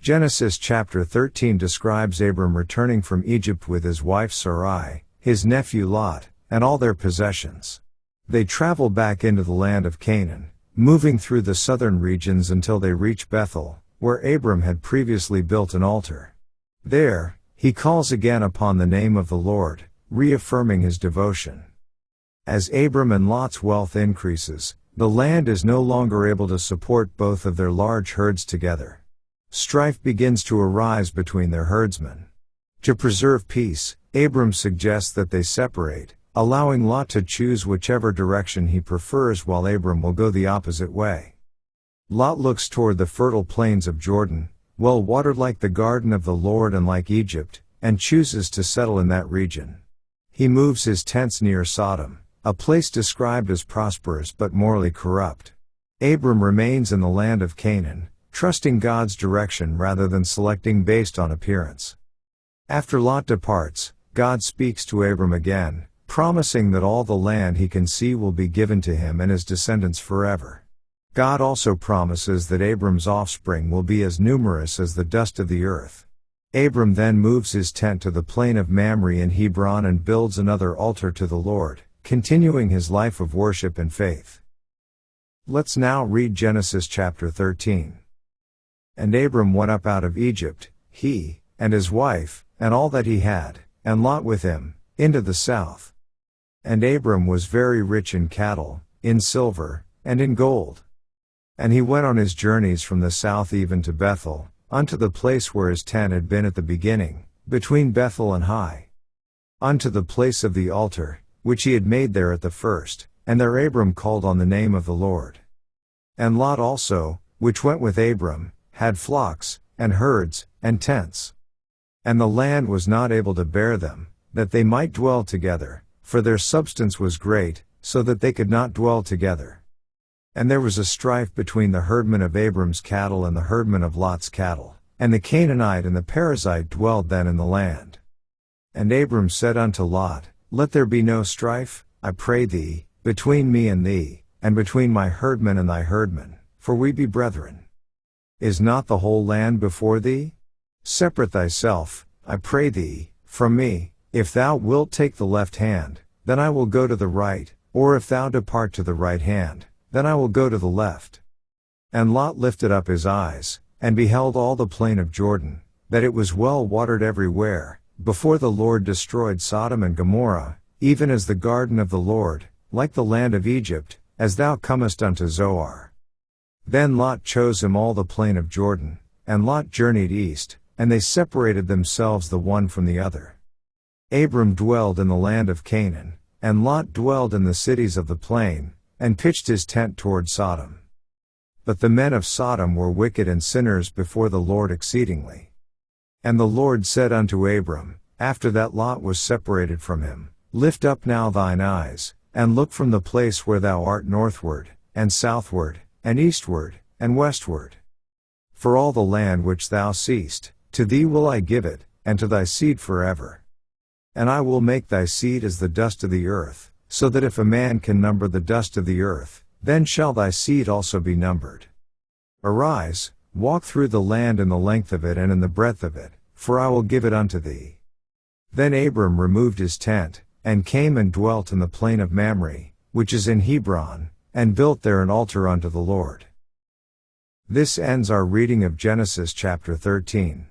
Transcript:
Genesis chapter 13 describes Abram returning from Egypt with his wife Sarai, his nephew Lot, and all their possessions. They travel back into the land of Canaan, moving through the southern regions until they reach Bethel, where Abram had previously built an altar. There, he calls again upon the name of the Lord, reaffirming his devotion. As Abram and Lot's wealth increases, the land is no longer able to support both of their large herds together. Strife begins to arise between their herdsmen. To preserve peace, Abram suggests that they separate, allowing Lot to choose whichever direction he prefers while Abram will go the opposite way. Lot looks toward the fertile plains of Jordan, well watered like the garden of the Lord and like Egypt, and chooses to settle in that region. He moves his tents near Sodom, a place described as prosperous but morally corrupt. Abram remains in the land of Canaan, trusting God's direction rather than selecting based on appearance. After Lot departs, God speaks to Abram again, promising that all the land he can see will be given to him and his descendants forever. God also promises that Abram's offspring will be as numerous as the dust of the earth. Abram then moves his tent to the plain of Mamre in Hebron and builds another altar to the Lord, continuing his life of worship and faith. Let's now read Genesis chapter 13. And Abram went up out of Egypt, he, and his wife, and all that he had, and Lot with him, into the south. And Abram was very rich in cattle, in silver, and in gold. And he went on his journeys from the south even to Bethel, unto the place where his tent had been at the beginning, between Bethel and Hai. Unto the place of the altar, which he had made there at the first, and there Abram called on the name of the Lord. And Lot also, which went with Abram, had flocks, and herds, and tents. And the land was not able to bear them, that they might dwell together, for their substance was great, so that they could not dwell together. And there was a strife between the herdmen of Abram's cattle and the herdmen of Lot's cattle, and the Canaanite and the Perizzite dwelled then in the land. And Abram said unto Lot, Let there be no strife, I pray thee, between me and thee, and between my herdmen and thy herdmen, for we be brethren. Is not the whole land before thee? Separate thyself, I pray thee, from me. If thou wilt take the left hand, then I will go to the right, or if thou depart to the right hand, then I will go to the left. And Lot lifted up his eyes, and beheld all the plain of Jordan, that it was well watered everywhere, before the Lord destroyed Sodom and Gomorrah, even as the garden of the Lord, like the land of Egypt, as thou comest unto Zoar. Then Lot chose him all the plain of Jordan, and Lot journeyed east, and they separated themselves the one from the other. Abram dwelled in the land of Canaan, and Lot dwelled in the cities of the plain, and pitched his tent toward Sodom. But the men of Sodom were wicked and sinners before the Lord exceedingly. And the Lord said unto Abram, after that Lot was separated from him, Lift up now thine eyes, and look from the place where thou art northward, and southward, and eastward, and westward. For all the land which thou seest, to thee will I give it, and to thy seed forever. And I will make thy seed as the dust of the earth, so that if a man can number the dust of the earth, then shall thy seed also be numbered. Arise, walk through the land in the length of it and in the breadth of it, for I will give it unto thee. Then Abram removed his tent, and came and dwelt in the plain of Mamre, which is in Hebron, and built there an altar unto the Lord. This ends our reading of Genesis chapter 13.